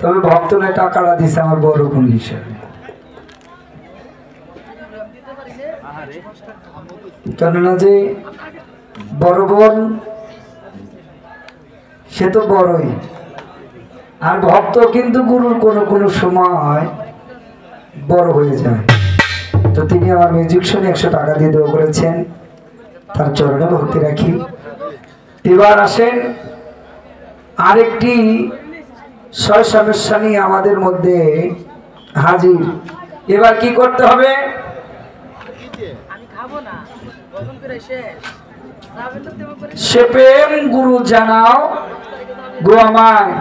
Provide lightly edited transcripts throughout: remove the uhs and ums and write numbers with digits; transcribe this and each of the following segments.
তবে ভক্তরা টাকাটা দিছে আমার বড় বোন হিসাবে। কেননা যে বড় বোন সে তো বড়ই, আর ভক্ত কিন্তু গুরুর কোনো কোনো সময় বড় হয়ে যায়। তো তিনি আমার মিউজিক শুনে 100 টাকা দিয়ে দেওয়া করেছেন, তার চরণে ভক্তি রাখি। এবার আসেন আরেকটি সমস্যা নিয়ে আমাদের মধ্যে হাজির। এবার কি করতে হবে? সে প্রেম গুরু জানাও গো আমায়,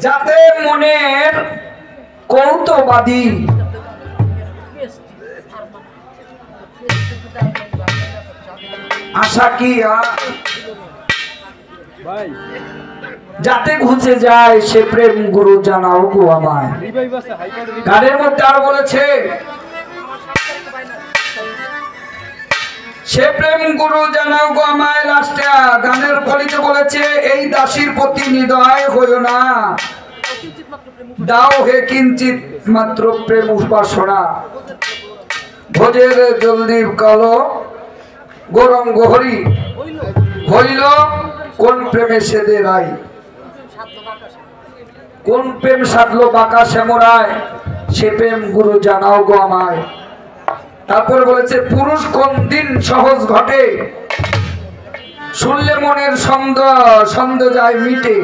যাতে মনের কৌতবাদী আশা কি যাতে ঘুচে যায়, সে প্রেম গুরু জানাও গো আমায়। গানের মধ্যে আরো বলেছে সে প্রেম গুরু জানাও গো আমায়। লাস্টে গানের কলিতে বলেছে এই দাসীর প্রতি হৃদয় হইও না, দাও হে কিঞ্চিত মাত্র প্রেম উপাসনা। ভোজের জলদি কালো গৌরঙ্গ হরি হইল কোন প্রেমে সেদে রাই, কোন প্রেম সাধলো বাঁকা শ্যামরায়, সে প্রেম গুরু জানাও গো আমায়। তারপর বলেছে পুরুষ কোন দিন সহজ ঘটে, শুনলে মনের সন্দেহ যায় মিটে।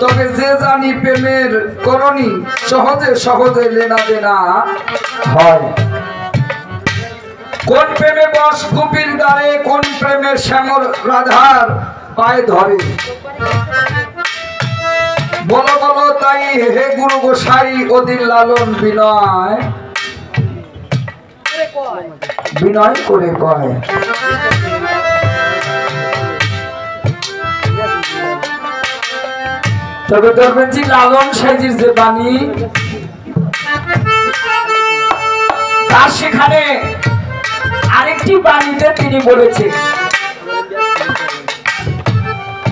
তবে যে জানি প্রেমের করণী, সহজে সহজে লেনা দেনা হয়। কোন প্রেমে বস গোপীর দ্বারে, কোন প্রেমে শ্যামল রাধার পায়ে ধরে। বলো বলো তাই হে গুরু গোসাই, অধীর লালন বিনয় বিনয় করে কয়। তবে ধরবেন যে লালন সাইজির যে বাণী, তার সেখানে আরেকটি বাণীতে তিনি বলেছে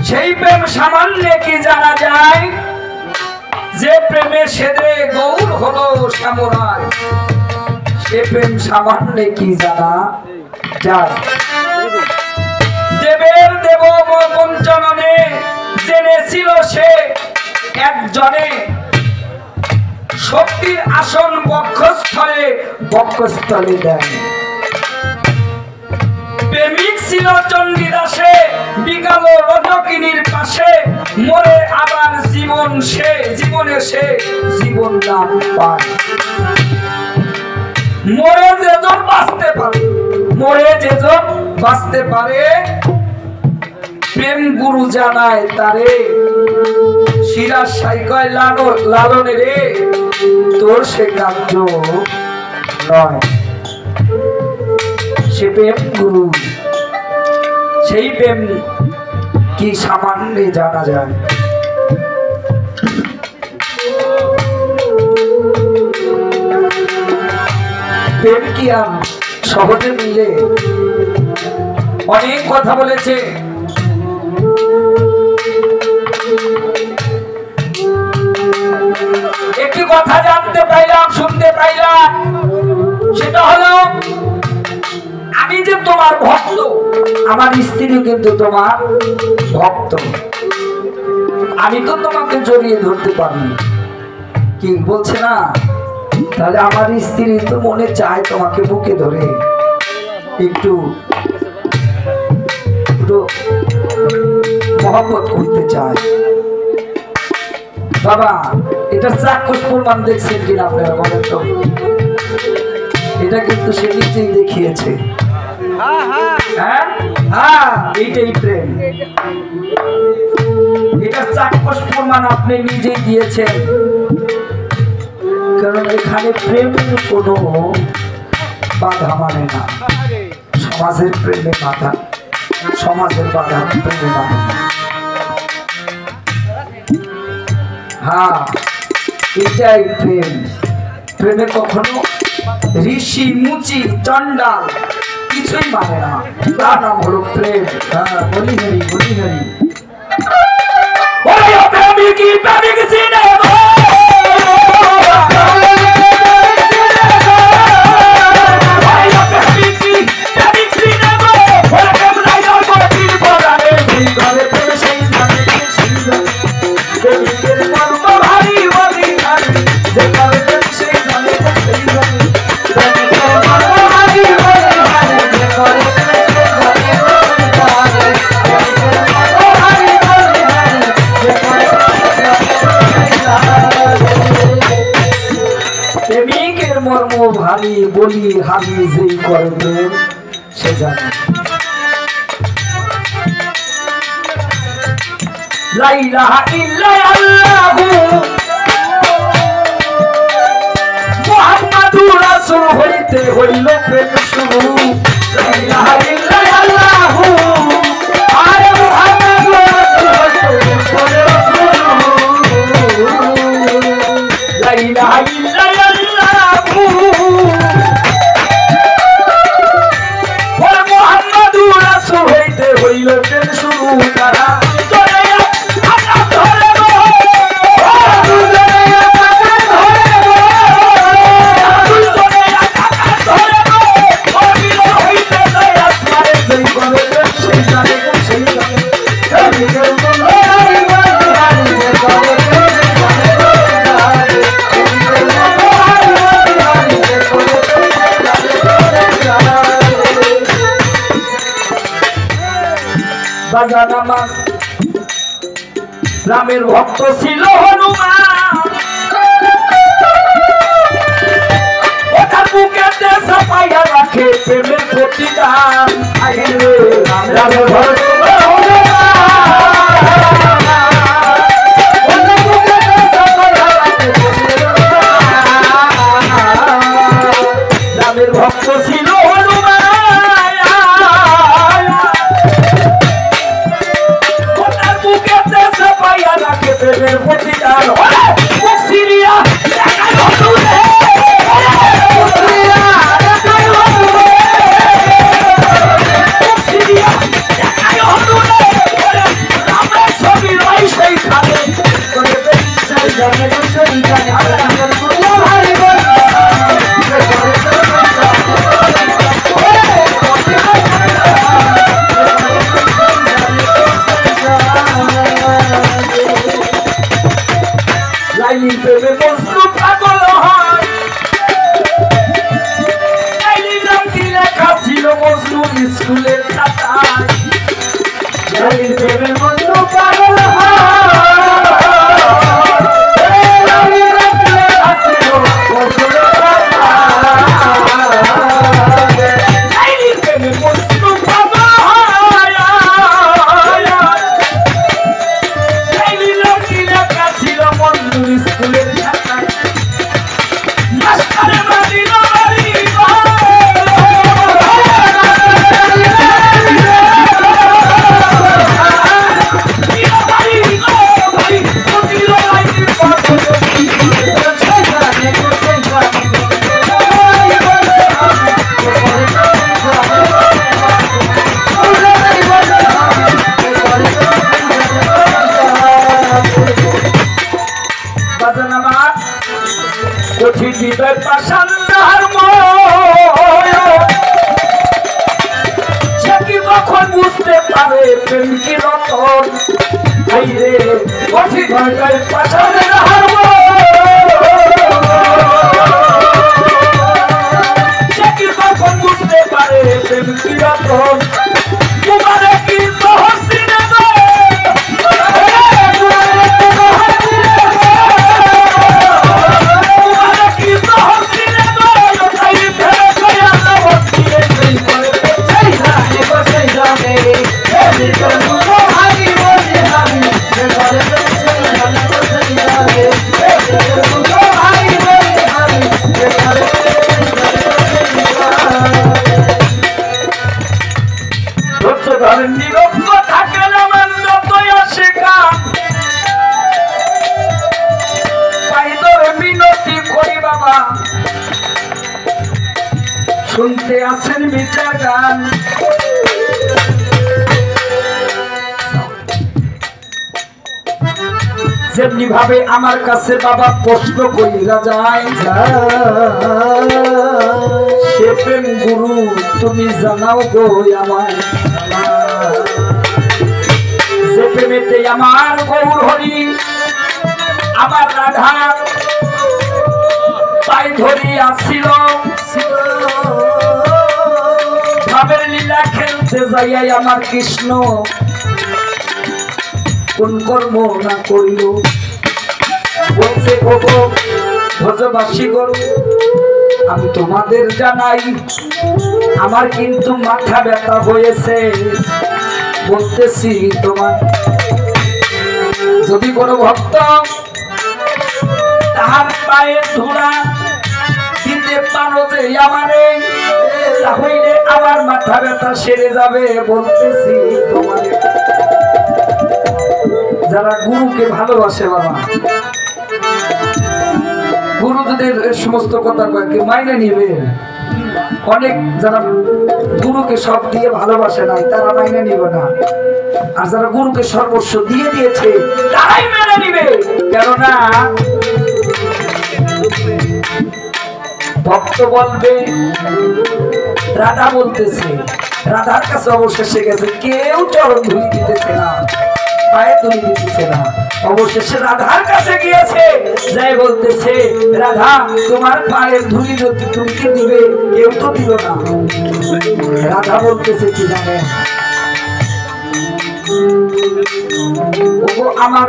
সেই প্রেম সামান্যে কি জানা যায়, যে প্রেমে সেদে গৌর হলো শ্যামরায়। সে প্রেম সামান্যে কি জানা যায়, দেবের দেব পঞ্চননে জেনেছিল সে একজনে। শক্তির আসন বক্ষস্থলে দেন। প্রেমিক ছিল চণ্ডীদাসে, বিকাল রজকিনীর পাশে। মরে আবার জীবনে সে জীবন দান পায়। মরে যেজন বাঁচতে পারে, প্রেম গুরু জানায় তারে। শিরার সাইকয় লালনে রে, তোর সে কার্য নয়। সে প্রেম গুরু, সেই প্রেম কি সামান্যে জানা যায়। প্রেম কি আর সহজে মিলে? অনেক কথা বলেছে। একটি কথা জানতে পাইলাম, শুনতে পাইলাম, সেটা হলো আমি যে তোমার ভক্ত, আমার স্ত্রী কিন্তু তোমার ভক্ত। আমি তো তোমাকে জড়িয়ে ধরতে পারি, কি বলছে না? তাহলে আমার স্ত্রী তো মনে চায় তোমাকে বুকে ধরে একটু মহব্বত করতে চায়। বাবা, এটা চাক্ষুষ প্রমাণ দেখছেন কিনা আপনারা বলেন তো? এটা কিন্তু সে নিজেই দেখিয়েছে। এইটাই প্রেম, এটা চাক্ষুষ প্রমাণ আপনি নিজেই দিয়েছেন। কারণ এখানে প্রেমের কোনো বাধা মানে না, সমাজের প্রেমে বাধা, সমাজের বাধা প্রেমে মানে না। এটাই প্রেম। প্রেমে কখনো ঋষি মুচি চন্ডাল কিছু কিছুই মানে না, তার নাম হলো প্রেম। হ্যাঁ, বলি হরি বলি হরি। ওরে প্রেমিক কি প্রেমিক চিনে গো, প্রেমিকের মর্ম ভারী বলি হাবি যেই করে প্রেম সে জানে। লা ইলাহা ইল্লাল্লাহু মুহাম্মাদুর রাসূল হইতে হইল প্রেম শুরু। লা ইলাহা ইল্লাল্লাহু আরে মুহাম্মাদুর রাসূল হইতে হইল প্রেম শুরু। লা ইলাহা ইল্লাল্লাহু ওরে মুহাম্মাদুর রাসূল হইতে হইল প্রেম শুরু। তারা রামের ভক্ত ছিল হনুমান, ওটার বুকেতে চাপাইয়া রাখে প্রেমের প্রতিদান। রামের ভক্ত রামের ভক্ত ছিল হনুমান, প্রেমের প্রতিদান সিরিয়া ছবি রয় সেইখানে লাইলি প্রেমে মজনু পাগল হয়, লাইলি নামটি লেখা ছিল মজনুর স্কুলের খাতায়। লাইলি প্রেমে মজনু পাগল হয়, লাইলি নামটি লেখা ছিল মজনুর খাতায়। লাইলি প্রেমে মজনু পাগল হয়, লাইলি নামটি লেখা ছিল মজনুর স্কুলের খাতায়। মাস্টারে মারিল মারিল কঠিন হৃদয় পাষাণ তাহার সে কি কখন বুঝতে পারে প্রেম কি রতন। রে কঠিন হৃদয় পাষাণ তাহার সে কি কখন বুঝতে পারে প্রেম কি রতন। তোমারে কি সহসী নেবে শুনতে আছেন বিচার গান যেমনি ভাবে আমার কাছে বাবা প্রশ্ন কইরা যায় সে প্রেম গুরু তুমি জানাও গো আমায় যে প্রেমেতে আমার গৌর হরি আমার রাধা পাই ধরি আসিল ভাবের লীলা খেলতে যাইয়াই আমার কৃষ্ণ কোন কর্ম না করিল বলছে ওগো ভজবাসী গরু আমি তোমাদের জানাই আমার কিন্তু মাথা ব্যথা হয়েছে বলতেছি তোমার যদি কোনো ভক্ত তাহার পায়ে ধুলা দিতে পারো যে আমারে তাহলে আমার মাথা ব্যথা সেরে যাবে বলতেছি তোমার যারা গুরুকে ভালোবাসে বাবা গুরু যদি সমস্ত কথা কয় কি মাইনে নিবে অনেক যারা গুরুকে সব দিয়ে ভালোবাসে নাই তারা মাইনে নিবে না আর যারা গুরুকে সর্বস্ব দিয়ে দিয়েছে তারাই মেনে নিবে কেননা ভক্ত বলবে রাধা বলতেছে রাধার কাছে অবশেষে গেছে কেউ চরণ ধুলি দিতেছে না পায়ে ধুলি দিতেছে না অবশেষে রাধার কাছে গিয়েছে যাই বলতেছে রাধা তোমার পায়ের ধুলি যদি তুমি কি দিবে কেউ তো দিল না রাধা বলতেছে কি জানে ওগো আমার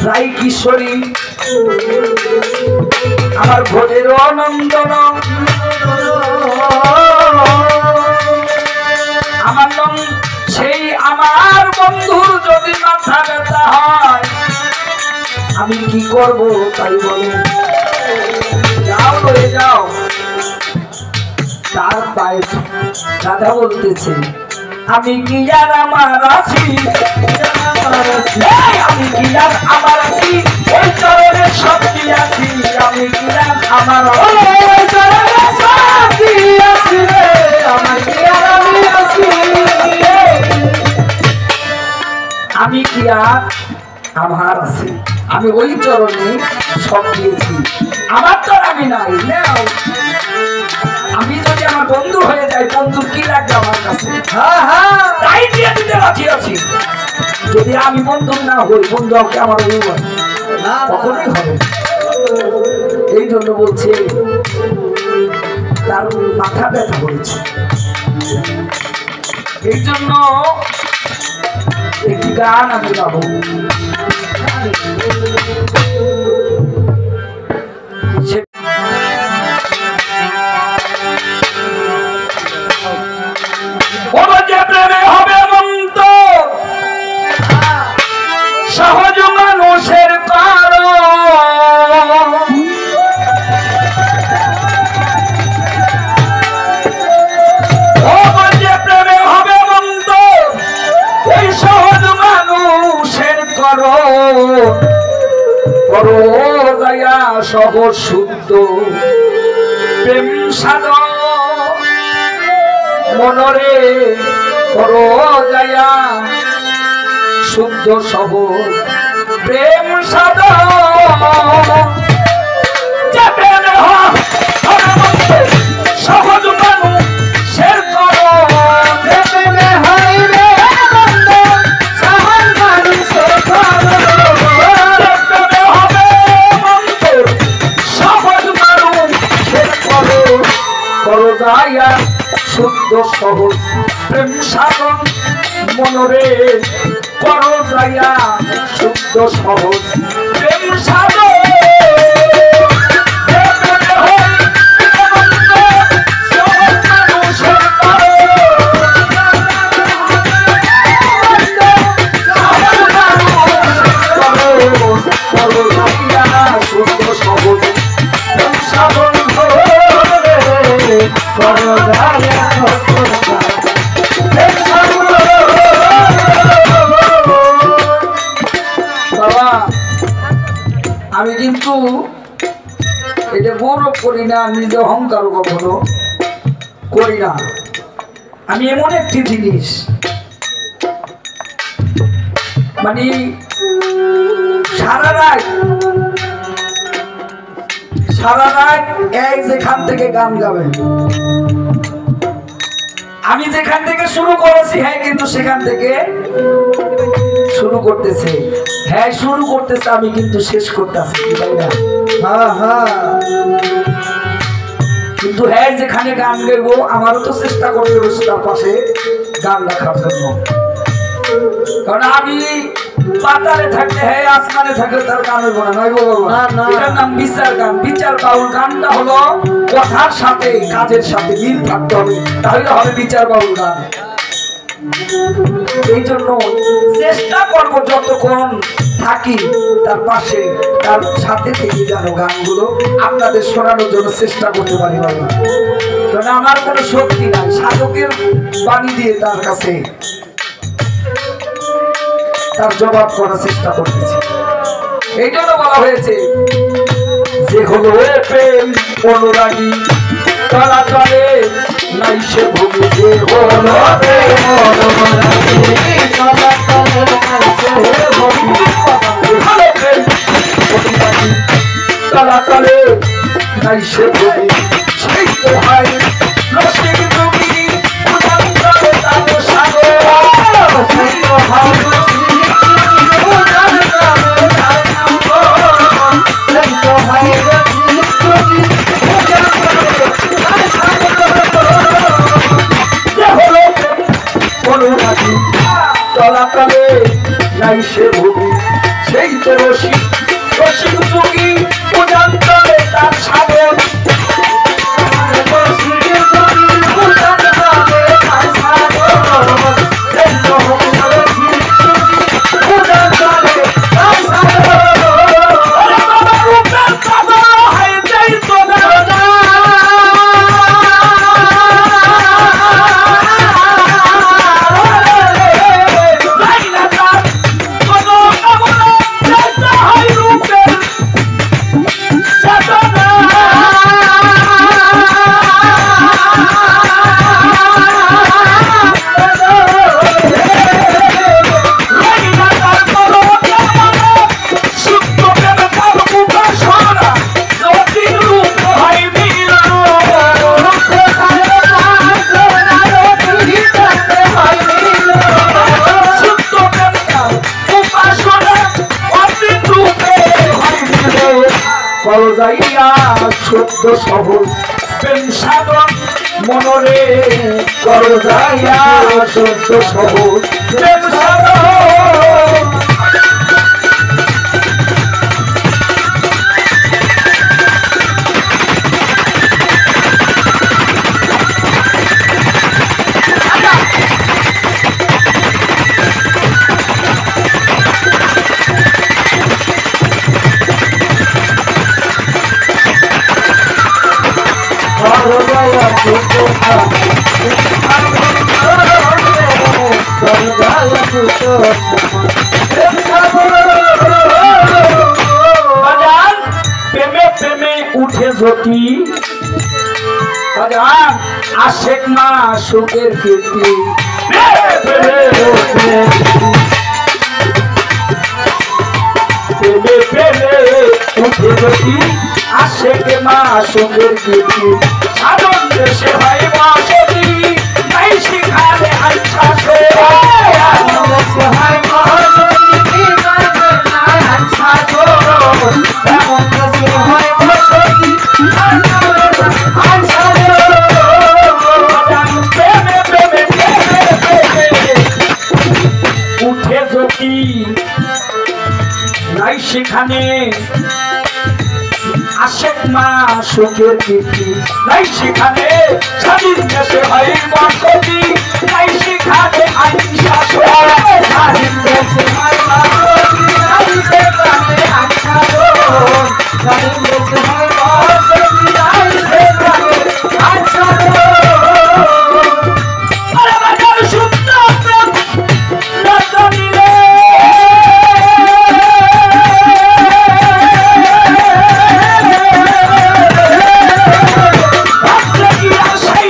রাই কিশোরী আমার ভোজের নন্দন আমার সেই আমার বন্ধুর যদি মাথা ব্যথা হয় আমি কি করব তাই বলে যাও হয়ে যাও তার পায়ে রাধা বলতেছে আমি কি আর আমার আছি আমি কি আর আমার আছি ওই চরণে শক্তি আছি আমি কি আর আমার ওই চরণে শক্তি আছি রে আমার কি আর আমি আছি আমি কি আর আমার আছি আমি ওই চরণে সব দিয়েছি আমার তো আমি নাই নাও আমি যদি আমার বন্ধু হয়ে যাই বন্ধুর কি লাগবে আমার কাছে তাই দিয়ে দিতে রাজি আছি যদি আমি বন্ধু না হই বন্ধু আমাকে আমার অভিমান কখনোই হবে এই জন্য বলছে তার মাথা ব্যথা হয়েছে এই জন্য একটি গান আমি গাবো সহজ মানুষের কারণ প্রেমে হবে মন্দ এই সহজ মানুষের করো যায়া সহজ শুদ্ধ প্রেম সাধন মনরে করো যায়া শুদ্ধ সহজ প্রেম সাধন সহজ মানুষের করো যায়া শুদ্ধ সহজ প্রেম সাধন মনরে করো যায়া শুদ্ধ সহজ প্রেম সাধন আমি কিন্তু এটা গৌরব করি না নিজে অহংকার কখনো করি না। আমি এমন একটি জিনিস, মানে সারা রাত এক যেখান থেকে গান গাবে, আমি যেখান থেকে শুরু করেছি হ্যাঁ কিন্তু সেখান থেকে শুরু করতেছে, হ্যাঁ শুরু করতেছে, আমি কিন্তু শেষ করতেছি, তাই না? হ্যাঁ হ্যাঁ, কিন্তু হ্যাঁ যেখানে গান গাইবো আমারও তো চেষ্টা করতে হবে তার পাশে গান রাখার জন্য। কারণ আমি পাতালে থাকলে হ্যাঁ আসমানে থাকলে তার গান হইব না, নয় বাবা? না, না। এটার নাম বিচার গান। বিচার বাউল গানটা হলো কথার সাথে কাজের সাথে মিল থাকতে হবে, তাহলে হবে বিচার বাউল গান। এই জন্য চেষ্টা করবো যতক্ষণ থাকি তার পাশে তার সাথে থেকে যেন গানগুলো আপনাদের শোনানোর জন্য চেষ্টা করতে পারি বাবা। কারণ আমার কোনো শক্তি নাই, সাধকের বাণী দিয়ে তার কাছে তার জবাব করার চেষ্টা করতেছি। এই জন্য বলা হয়েছে যে হলো প্রেম অনুরাগী তারা চলে নাই সে ভূমি, যে হলো প্রেম অনুরাগী তারা চলে নাই সে ভূমি, হলো প্রেম অনুরাগী তারা চলে নাই সে ভূমি, সেই তো হয় রসিক তুমি উদান করে তার সাগর, সেই তো হয় চলাকালে নাই সে ভূমি, সেই তো রসিক রসিক যোগী উদান করে তার সাগর, যাইয়া সত্য সহজ প্রেম সাধন মনরে, কর যাইয়া সত্য সহজ প্রেম সাধন। প্রেমে প্রেমে উঠে জ্যোতি, আশেক মা সুখের কীর্তি, প্রেমে প্রেমে উঠে জ্যোতি, আশেক মা সুখের কীর্তি, সাধন দেশে হয় বাসতি, নাই শিখালে আচ্ছা উঠে জ্যোতি নাই সেখানে, আশেক মা সুখের কীর্তি নাই সেখানে, স্বাধীন দেশে হয় বাসতি, নাই সেখানে আইন শাসন, স্বাধীন দেশে হয় বাসতি, নাই সেখানে আইন শাসন, স্বাধীন দেশে হয় বাসতি, নাই সেখানে আইন শাসন। আরে বাজার শুদ্ধ প্রেম রতনী রে, ভক্ত কি আশাই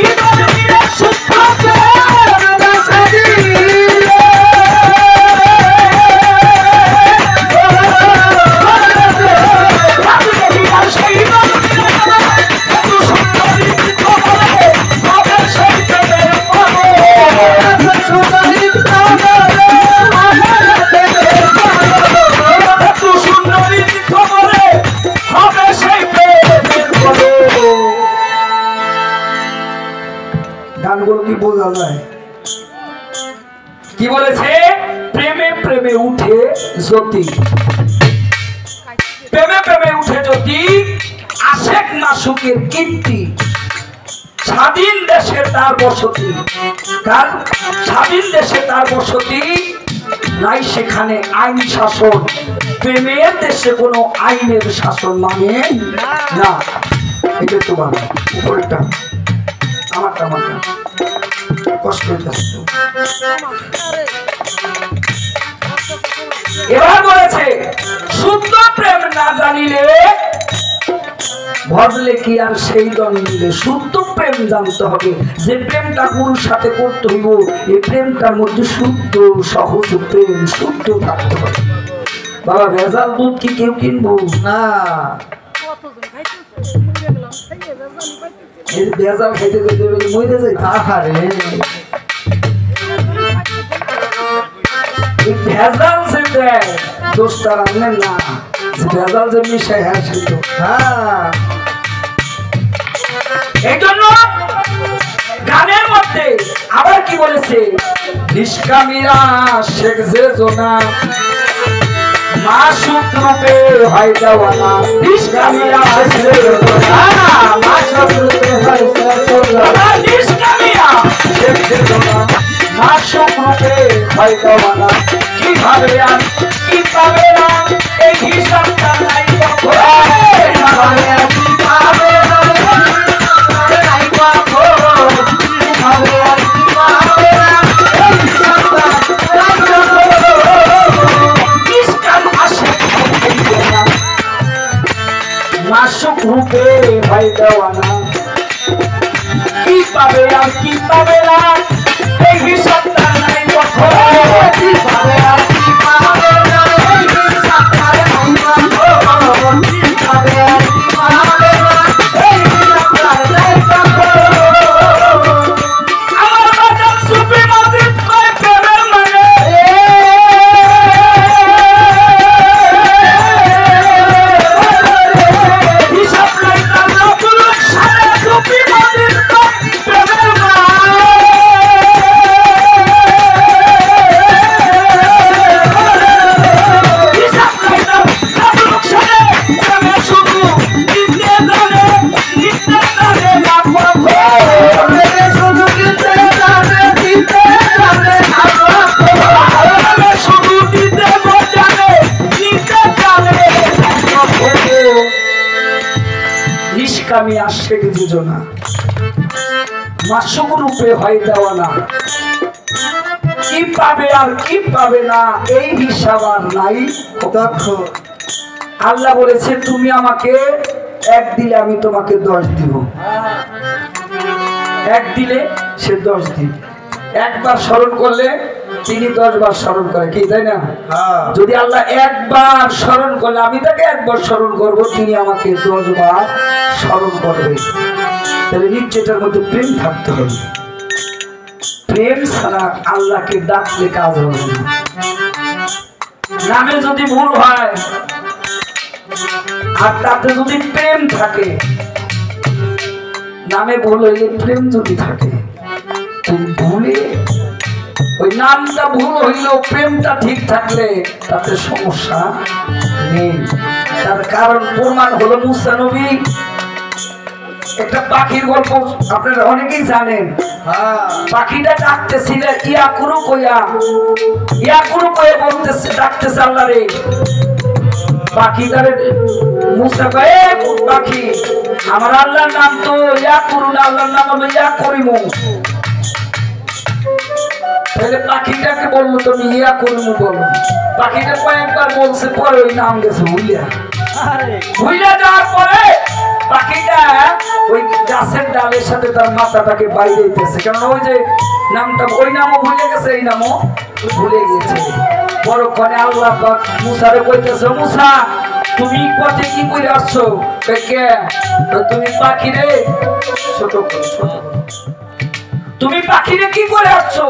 কি বলেছে? প্রেমে প্রেমে উঠে জ্যোতি, প্রেমে প্রেমে উঠে জ্যোতি, আশেক মাসুকের কীর্তি, স্বাধীন দেশে তার বসতি। কার? স্বাধীন দেশে তার বসতি, নাই সেখানে আইন শাসন। প্রেমের দেশে কোনো আইনের শাসন মানে না। এটা তোমার উপরেরটা, আমারটা কষ্ট হইতেছে। এবার বলেছে শুদ্ধ প্রেম না জানিলে ভজলে কি আর সেই দল মিলে। শুদ্ধ প্রেম জানতে হবে, যে প্রেমটা গুরুর সাথে করতে হইব, এই প্রেমটার মধ্যে শুদ্ধ সহজ প্রেম, শুদ্ধ থাকতে হবে। বাবা ভেজাল দুধ কি কেউ কিনবো না? এই ভেজাল খাইতে খাইতে মরে যায়। আহারে ভেজাল যে দেয় দোষ তার আনলেন না, ভেজাল যে মিশাই হ্যাঁ সে তো। হ্যাঁ, এই জন্য গানের মধ্যে আবার কি বলেছে? নিষ্কামিরা শেখ যে জোনা মাসুক রূপে হয় দেওয়ানা। নিষ্কামিরা শেখ যে জোনা মাসুক রূপে হয় দেওয়ানা। নিষ্কামিরা শেখ যে জোনা মাসুক রূপে হয় দেওয়ানা। কিভাবে আর কি পাবে না এই হিসাবটা নাই কখন। কিভাবে আর কি পাবে না নাই কখন। কিভাবে আর কি পাবে না এই হিসাবটা নাই কখন। নিষ্কাম আসে মাসুক রূপে হয় দেওয়ানা। কি পাবে আর কি পাবে না এই হিসাবটা নাই কখন। কিভাবে আর কি পাবে না এই হিসাবটা নাই কখন। কিভাবে আর কি পাবে না এই হিসাবটা নাই কখন। আমার বাজার সুফি মসজিদ কয় প্রেমের মানে হিসাব নাই তার নতুন সারা সুফি মসজিদ কয় প্রেমের মানে। হিসাব নাই তার নতুন সারা প্রেমের শুধু নিতে জানে না কখন। শুধু নিতে জানে না কখন। শুধু নিতে জানে না কখন। নিষ্কামী আসে যোজনা মাসুক রূপে হয় দেওয়ানা। কি পাবে আর কি পাবে না এই হিসাব আর নাই দক্ষ। আল্লাহ বলেছে তুমি আমাকে এক দিলে আমি তোমাকে 10 দিব। এক দিলে সে 10 দিন। একবার স্মরণ করলে তিনি 10 বার স্মরণ করে, কি তাই না? যদি আল্লাহ একবার স্মরণ করলে আমি তাকে একবার স্মরণ করব, তিনি আমাকে 10 বার স্মরণ করবে। তাহলে নিশ্চয়টার মধ্যে প্রেম থাকতে হবে। প্রেম ছাড়া আল্লাহকে ডাকলে কাজ হবে না। নামে যদি ভুল হয় আর তাতে যদি প্রেম থাকে, নামে ভুল হইলে প্রেম যদি থাকে, তুমি ভুলে ওই নামটা ভুল হইলেও প্রেমটা ঠিক থাকলে তাতে সমস্যা নেই। তার কারণ প্রমাণ হলো মুসা নবী। একটা পাখির গল্প আপনারা অনেকেই জানেন। পাখিটা ডাকতেছিল ইয়া কুরু কইয়া বলতেছে, ডাকতেছে আল্লাহ রে। পাখিটারে মুসা কয় পাখি আমার আল্লাহর নাম তো ইয়া কুরু না, আল্লাহর নাম হলো ইয়া করিমু। তাহলে পাখিটাকে বললো তুমি ইয়া করিমু বলো। পাখিটা কয়েকবার বলছে, পরে ওই নাম গেছে ভুইলা যাওয়ার পরে পাখিটা ওই গাছের ডালের সাথে তার মাথাটাকে বাইরে দিতেছে, কারণ ওই যে নামটা ওই নামও ভুলে গেছে, এই নামও ভুলে গেছে। পরক্ষণে আল্লাহ পাক মুসারে কইতেছে, মুসা তুমি পথে কি করে আসছো? কে? তুমি পাখিরে ছোট তুমি পাখিরে কি করে আসছো?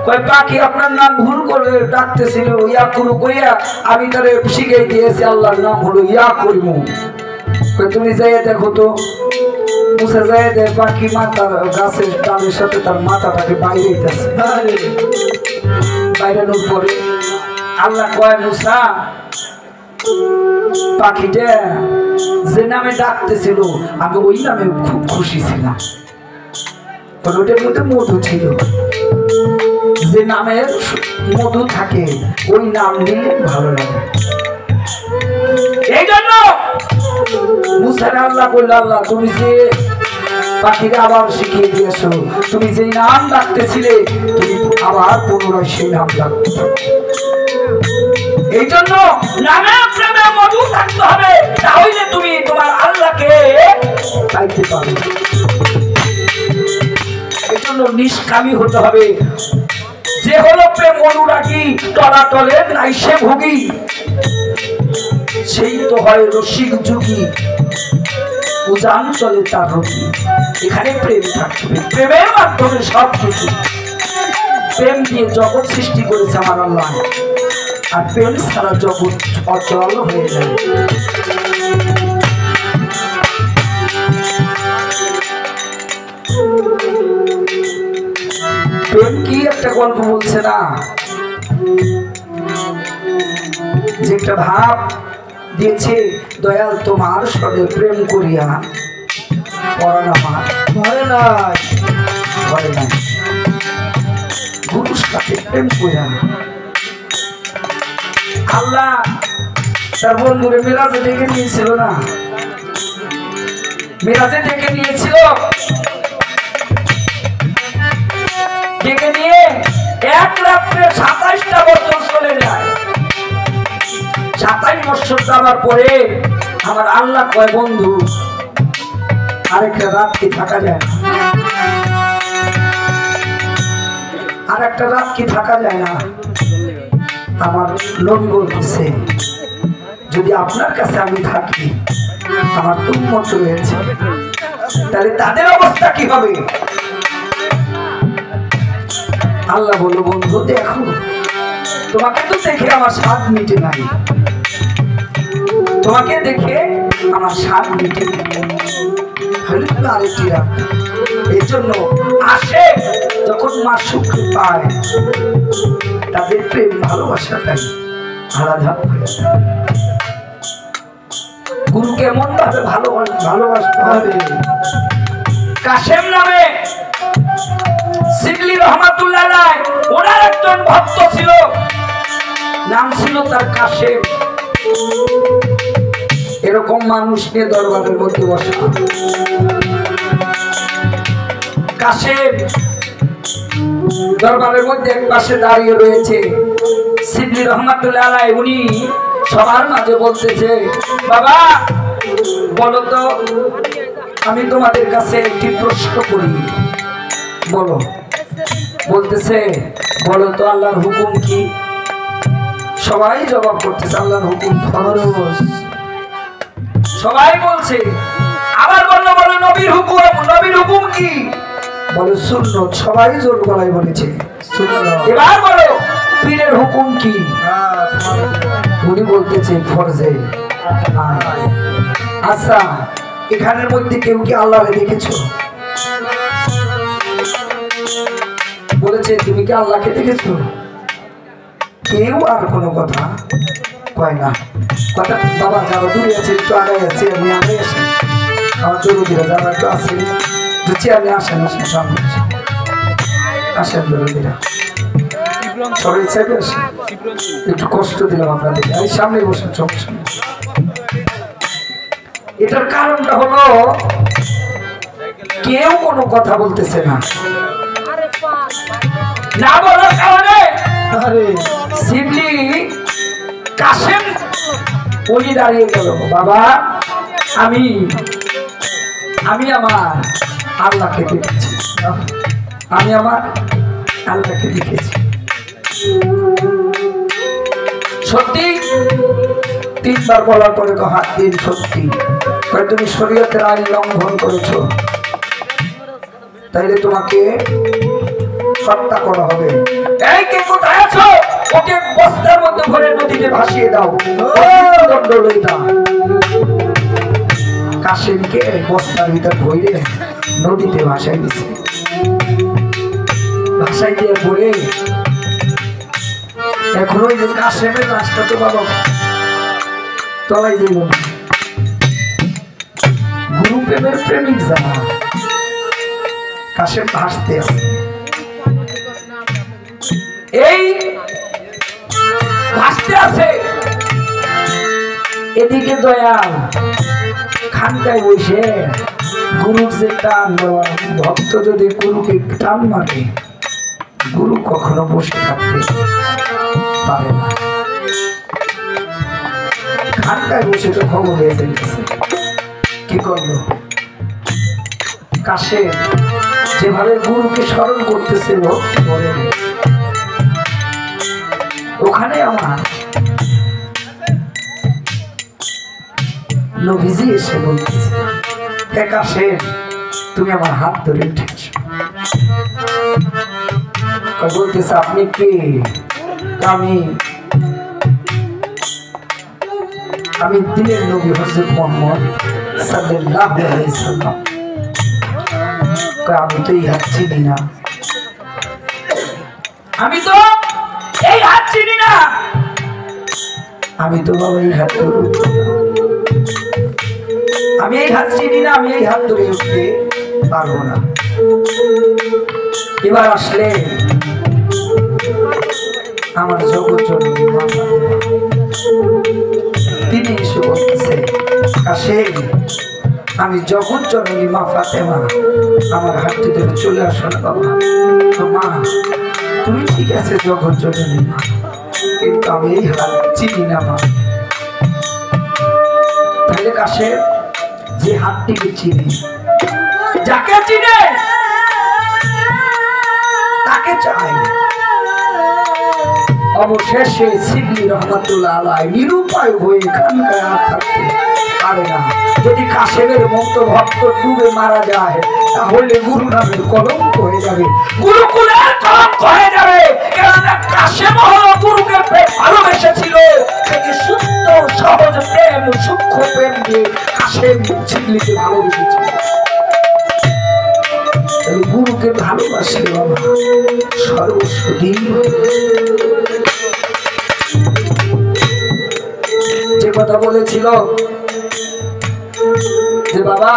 কয় পাখি আপনার নাম ভুল করে ডাকতেছিল ইয়া কুরু কইয়া, আমি তারে শিখাই দিয়েছি আল্লাহর নাম হলো ইয়া করিমু। তুমি যাই দেখো তো। মুসা যাই দেখ পাখি মাথা গাছের ডালের সাথে তার মাথাটাকে বাইরে দিতেছে। বাইরানোর পরে আল্লাহ কয় মুসা পাখিটা যে নামে ডাকতেছিল আমি ওই নামে খুব খুশি ছিলাম। ওটার মধ্যে মধু ছিল, যে নামের মধু থাকে ওই নাম দিলে ভালো লাগে। এই জন্য মুসারে আল্লাহ বললো, আল্লাহ তুমি যে পাখিকে আবার শিখিয়ে দিয়েছো, তুমি যে নাম ডাকতেছিলে তুমি আবার পুনরায় সেই নাম ডাকতে। এই জন্য নামে প্রেমে মধু থাকতে হবে, তাহলে তুমি তোমার আল্লাহকে পাইতে পারবে। এই জন্য নিষ্কামী হতে হবে। যে হলো প্রেম অনুরাগী তলাতলে নাই সে ভোগী, সেই তো হয় রসিক যুগী, উজান চলে তার রোগী। এখানে প্রেম থাকবে, প্রেমের মাধ্যমে সব কিছু। প্রেম দিয়ে জগৎ সৃষ্টি করেছে আমার আল্লাহ, আর প্রেম ছাড়া জগৎ অচল হয়ে যায়। প্রেম কি একটা গল্প বলছে না, যে একটা ভাব দিয়েছে, দয়াল তোমার সঙ্গে প্রেম করিয়া পরাণ আমার ঘরে নাই, ঘরে নাই, গুরুর সাথে প্রেম করিয়া। আল্লাহ তার বন্ধুরে মেরাজে ডেকে নিয়েছিল না, মেরাজে ডেকে নিয়েছিল, ডেকে নিয়ে এক রাত্রে 27টা বছর চলে যায়। 27 বছর যাওয়ার পরে আমার আল্লাহ কয়, বন্ধু আরেকটা রাত কি থাকা যায় না, আর একটা রাত কি থাকা যায় না। আমার নবী বলতেছে, যদি আপনার কাছে আমি থাকি, আমার উম্মত রয়েছে, তাহলে তাদের অবস্থা কি হবে? আল্লাহ বলল, বন্ধু দেখো, তোমাকে তো দেখে আমার স্বাদ মিটে নাই, তোমাকে দেখে আমার স্বাদ মিটে নাই, আরেকটি রাত। এই জন্য আসে যখন মাসুক পায়, তাদের প্রেম ভালোবাসাটাই আলাদা হয়ে যায়। গুরুকে এমন ভাবে ভালোবাসতে হবে। কাশেম নামে সিবলি রহমাতুল্লাহ আলাইহি ওনার একজন ভক্ত ছিল, নাম ছিল তার কাশেম। এরকম মানুষ নিয়ে দরবারের মধ্যে বসা। কাশেম দরবারের মধ্যে এক পাশে দাঁড়িয়ে রয়েছে সিবলি রহমাতুল্লাহ আলাইহি। উনি সবার মাঝে বলতেছে, বাবা বলো তো, আমি তোমাদের কাছে একটি প্রশ্ন করি, বলো। বলতেছে, বলো তো আল্লাহর হুকুম কি? সবাই জবাব করতেছে, আল্লাহর হুকুম ফরজ। সবাই বলছে। আবার বললো, বলো নবীর হুকুম, নবীর হুকুম কি? বলো সুন্নত। সবাই জোর গলায় বলেছে সুন্নত। এবার বলো পীরের হুকুম কি? উনি বলতেছে ফরজে। আচ্ছা, এখানের মধ্যে কেউ কি আল্লাহকে দেখেছো? বলেছে, তুমি কি আল্লাহকে দেখেছো? কেউ আর কোনো কথা কয় না। কথা, বাবা যারা দূরে আছে একটু আগে আছে, আমি আগে আসি, আমার জরুরিরা যারা একটু আছে আপনি আসেন, আসেন সামনে আসেন, জরুরিরা সবাই চাইবে আসেন। একটু কষ্ট দিলাম আপনাদের, আমি সামনে বসে সমস্যা। এটার কারণটা হলো কেউ কোনো কথা বলতেছে না, না বলার কারণে শিবলি কাশেম উনি দাঁড়িয়ে গেল, বাবা আমি আমার আল্লাহকে দেখেছি, আমি আমার আল্লাহকে দেখেছি। সত্যি? 3 বার বলার পরে হাত দিন সত্যি। তুমি শরীয়তের আইন লঙ্ঘন করেছো, তাইলে তোমাকে হত্যা করা হবে। এই কে কোথায় আছো? ওকে বস্তার মধ্যে ভরে নদীতে ভাসিয়ে দাও। কাশেমকে বস্তার ভিতর ভরে নদীতে ভাসাই দিছে। ভাসাই দিয়ে পরে এখন ওই যে কাশেমের লাশটা তো বাবা তলাই যাইব না। গুরু প্রেমের প্রেমিক যারা কাশেম হাসতে আছে, এই হাসতে আছে, এদিকে দয়াল খানকায় বসে গুরুর যে টান দেওয়া, ভক্ত যদি গুরুকে টান মারে গুরু কখনো বসে থাকতে পারে না। খানকায় বসে তো খবর হয়ে ফেলতেছে, কি করলো কাশেম যেভাবে গুরুকে স্মরণ করতেছিল ওখানে আমার নবীজি এসে বলতেছে, কাশেম তুমি আমার হাত ধরে উঠেছ। বলতেছে আপনি কে? আমি দিনের নবী হযরত মুহাম্মদ সাল্লাল্লাহু আলাইহি সাল্লাম। আমি তো এই হাত চিনি না, আমি তো এই হাত চিনি না, আমি তো বাবা এই হাত ধরে আমি এই হাত চিনি না, আমি এই হাত ধরে উঠতে পারবো না। এবার আসলে আমার জগৎ জননী মা তিনি এসে বলতেছে, কাশেম আমি জগৎ জননী মা ফাতেমা, আমার হাতটি ধরে চলে আসো না বাবা। তো মা তুমি ঠিক আছে জগৎ জননী মা, কিন্তু আমি এই হাত চিনি না মা। তাহলে কাশেম যে হাতটিকে চিনি, যাকে চিনে তাকে চাই। অবশেষে সিদ্দি রহমাতুল্লাহ আলাইহি নিরুপায় হয়ে খানকায় আর থাকতে পারে না। যদি কাশেমের মতো ভক্ত ডুবে মারা যায় তাহলে গুরু নামের কলঙ্ক হয়ে যাবে, গুরুকুলের কলঙ্ক হয়ে যাবে। কেননা কাশেম হলো গুরুকে ভালোবেসেছিল, থেকে শুদ্ধ সহজ প্রেম সূক্ষ্ম প্রেম দিয়ে কাশেম সিদ্দিকে ভালোবেসেছিল। গুরুকে ভালোবাসলে বাবা সর্বস্বদিন। যে কথা বলেছিল যে বাবা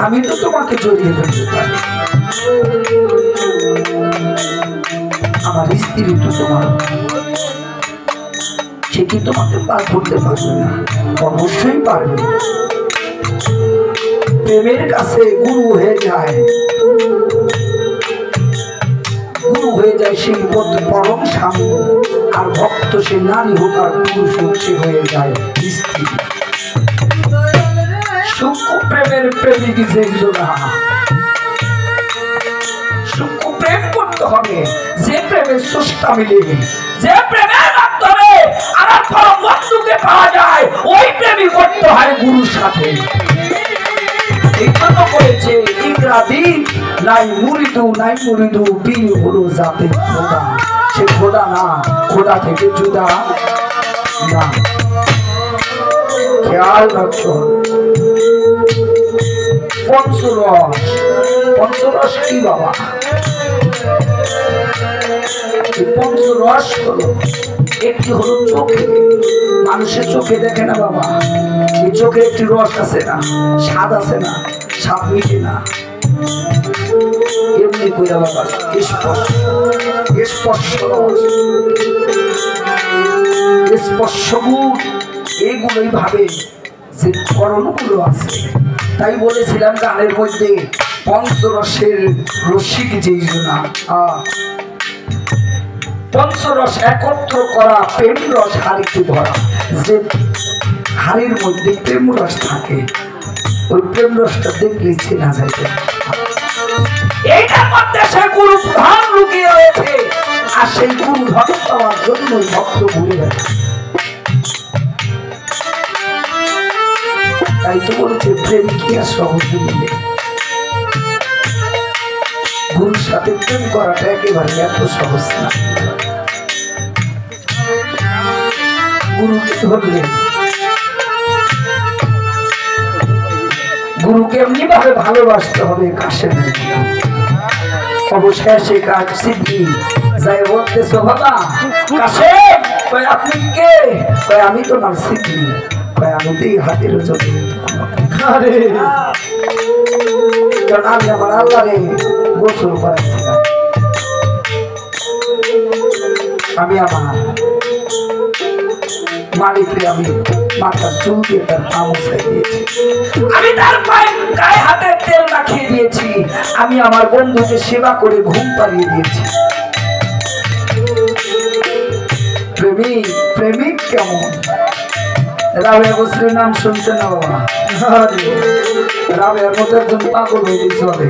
আমি তো তোমাকে জড়িয়ে ধরতে পারি, আমার স্ত্রী তো তোমার, সে কি তোমাকে পার করতে পারবে না? অবশ্যই পারবে। প্রেমের কাছে গুরু হয়ে যায়, গুরু হয়ে যায় সেই পরম স্বামী, আর ভক্ত সে নারী হোক আর পুরুষ হোক সে হয়ে যায় স্ত্রী। সূক্ষ্ম প্রেমের প্রেমিক যে জোড়া, সূক্ষ্ম প্রেম করতে হবে, যে প্রেমের স্রষ্টা মিলে, যে প্রেমের মাধ্যমে আমার পরম বন্ধুকে পাওয়া যায়, ওই প্রেমই করতে হয় গুরুর সাথে। এই জন্য বলেছে ইংরাজি নাই মুরিদু পীর হলো জাতে খোদা, সে খোদা না, খোদা থেকে জুদা না। খেয়াল রাখছো পঞ্চরস কি বাবা? পঞ্চরস হলো একটি হলো চোখে, মানুষের চোখে দেখে না বাবা, এই চোখে একটি রস আছে না, স্বাদ আছে না, স্বাদ মিটে না, এমনি কইরা বাবা স্পর্শ গুণ এইগুলোই ভাবে যে করণগুলো আছে। তাই বলেছিলাম গানের মধ্যে পঞ্চরসের রসিক যেই জনা, পঞ্চরস একত্র করা প্রেম রস হাড়িতে ধরা, যে হাড়ির মধ্যে প্রেম রস থাকে ওই প্রেম রসটা দেখলে চেনা যায়। এইটার মধ্যে সে গুরু প্রধান লুকিয়ে রয়েছে, আর সেই গুরু ধন পাওয়ার জন্য ভক্ত ঘুরে বেড়ায়। তাই তো বলেছে প্রেম কি আর সহজে মিলে, গুরুর সাথে প্রেম করাটা একেবারে এত সহজ না। গুরুকে ধরলে গুরুকে এমনি ভাবে ভালোবাসতে হবে। কাশেমের অবশেষে সিদ্ধি যাই বলতেছো বাবা কাশেম কই আপনি কে কই আমি তোমার স্মৃতি কই আমি তো এই হাতের ওজনে আরে কারণ আমি আমার আল্লাহরে গোসল করাইছিলাম আমি আমার মালিকরে আমি মাথার চুল দিয়ে তার পা মুছাই দিয়েছি আমি তার পায়ে গায়ে হাতে তেল মাখিয়ে দিয়েছি আমি আমার বন্ধুকে সেবা করে ঘুম পাড়িয়ে দিয়েছি প্রেমিক প্রেমিক কেমন রাবেয়া বসরির নাম শুনছে না বাবা রাবেয়ার মতো একজন পাগল হয়ে চলে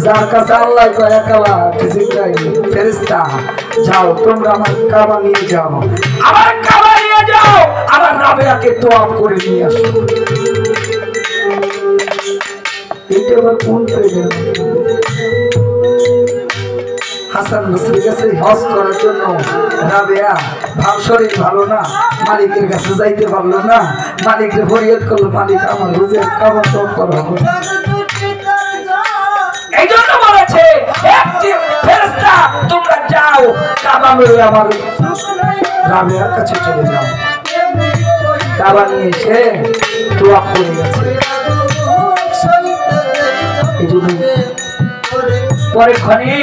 যার কাছে আল্লাহ কয় কালা ফেরেশতা যাও তোমরা আমার কাবা নিয়ে যাও আমার কাবা নিয়ে যাও আমার রাবেয়াকে তোয়াব করে নিয়ে আসো এটা আবার কোন প্রেমের হাসান বসরির কাছে হজ করার জন্য রাবেয়া ভাব শরীর ভালো না মালিকের কাছে যাইতে পারলো না মালিককে ফরিয়াদ করলো মালিক আমার রোজে কাবা তোয়াব করা হবে এই জন্য বলেছে ফেরেশতা তোমরা যাও কাবা মেরে আমার রাবেয়ার কাছে চলে যাও কাবা নিয়ে এসে দোয়া করে গেছে এই জন্য পরে ক্ষণে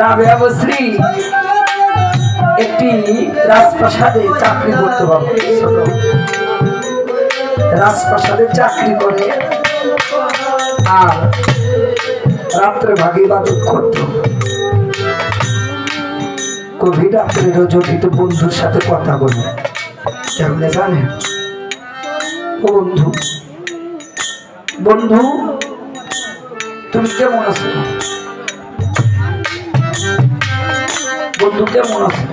রাবেয়া বসরি একটি রাজপ্রাসাদে চাকরি করতে পারবে রাজপ্রাসাদে চাকরি করে আর রাত্রে ভাগে ইবাদত করত গভীর রাত্রে রজনীতে বন্ধুর সাথে কথা বলে কেমনে জানেন ও বন্ধু বন্ধু তুমি কেমন আছো বন্ধু কেমন আছো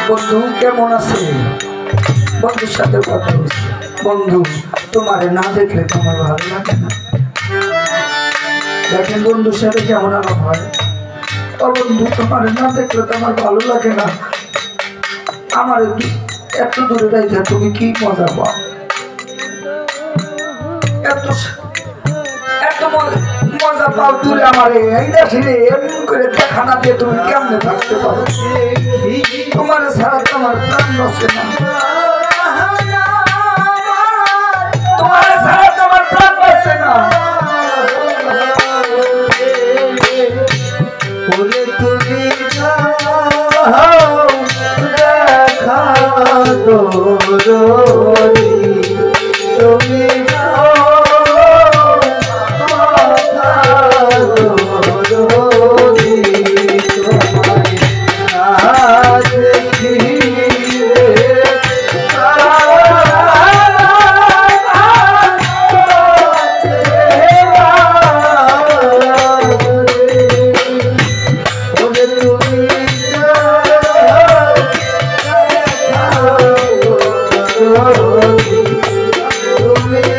বন্ধু কেমন আছে বন্ধুর সাথে কথা বলছে বন্ধু তোমারে না দেখলে তোমার ভালো লাগে না দেখেন বন্ধুর সাথে কেমন আলাপ হয় ও বন্ধু তোমারে না দেখলে তো আমার ভালো লাগে না আমার এত দূরে রাইখা তুমি কি মজা পাও এত এত মজা পাও দূরে আমার এই দেখে এমন করে দেখানা দিয়ে তুমি কেমনে থাকতে পারো তোমার ছাড়া তো আমার প্রাণ বসে না তোমার ছাড়া তো আমার প্রাণ বসে না বলে তুমি দেখা দোরনি তুমি তুমি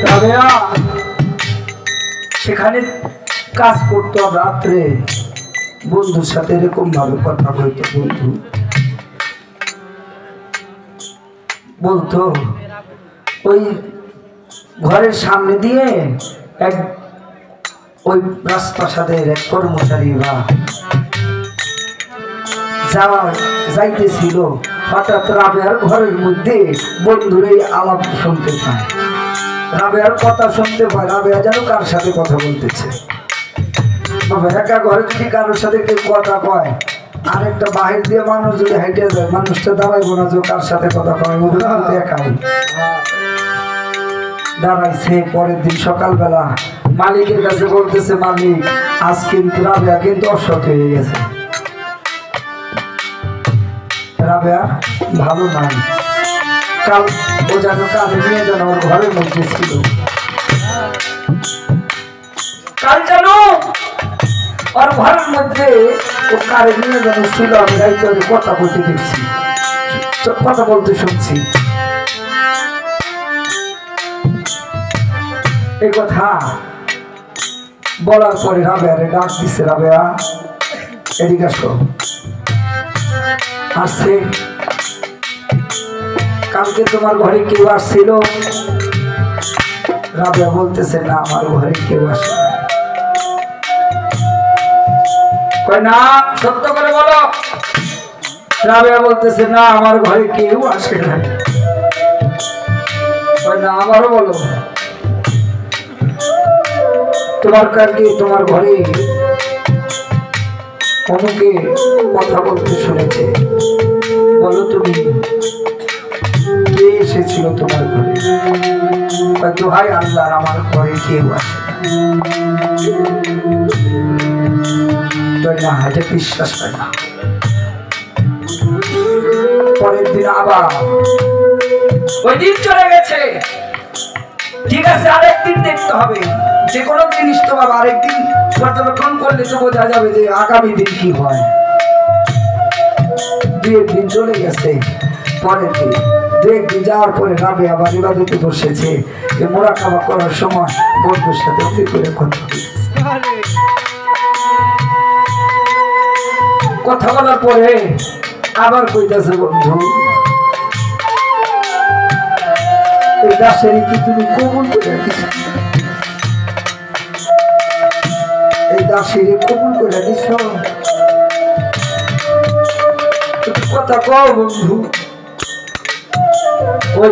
রাবেয়া সেখানে কাজ করতো রাত্রে বন্ধুর সাথে এরকম ভাবে কথা বলতো বন্ধু বলতো ওই ঘরের সামনে দিয়ে এক ওই রাজপ্রাসাদের এক কর্মচারী বা যাইতেছিল হঠাৎ রাবেয়ার ঘরের মধ্যে বন্ধুর এই আলাপ শুনতে পায় রাবেয়ার কথা শুনতে পায় রাবেয়া যেন কার সাথে কথা বলতেছে একা ঘরে যদি কারোর সাথে কেউ কথা কয় আর একটা বাহির দিয়ে মানুষ যদি হাইটে যায় মানুষটা দাঁড়াইবো না যে কার সাথে কথা কয় একাই দাঁড়াইছে। পরের দিন সকালবেলা মালিকের কাছে বলতেছে মালিক আজ কিন্তু রাবেয়া কিন্তু অসৎ হয়ে গেছে রাবেয়া ভালো নাই কাল ও যেন কাজে নিয়ে যেন ওর ঘরের মধ্যে ছিল কাল যেন ওর ঘরের মধ্যে ও কারে নিয়ে যেন ছিল আমি রাইতে কথা বলতে দেখছি কথা বলতে শুনছি এই কথা বলার পরে রাবেয়ারে ডাক দিছে রাবেয়া এদিকে আসো আসছে কালকে তোমার ঘরে কেউ আসছিল রাবেয়া বলতেছে না আমার ঘরে কেউ আসে কয় না সত্য করে বলো রাবেয়া বলতেছে না আমার ঘরে কেউ আসে না কয় না আমারও বলো তোমার কালকে তোমার ঘরে অমুকে কথা বলতে শুনেছে বলো তুমি কে এসেছিল তোমার ঘরে দোহাই আল্লাহ আমার ঘরে কেউ আসে না এটা বিশ্বাস হয় না পরের দিন আবার ওই দিন চলে গেছে ঠিক আছে আরেকদিন দেখতে হবে যে কোনো জিনিস তো বাবা আরেকদিন পর্যবেক্ষণ করলে তো বোঝা যাবে যে আগামী দিন কি হয় দুই একদিন চলে গেছে পরের দিন দুই একদিন যাওয়ার পরে রাবে আবার ইবাদতে বসেছে যে মোরা খাওয়া করার সময় বন্ধুর সাথে কি করে কথা বলার পরে আবার কইতাছে বন্ধু এই দাসের কি তুমি কবুল করে দিছ এই দাসের কবুল করে দিছ কথা কও বন্ধু ওই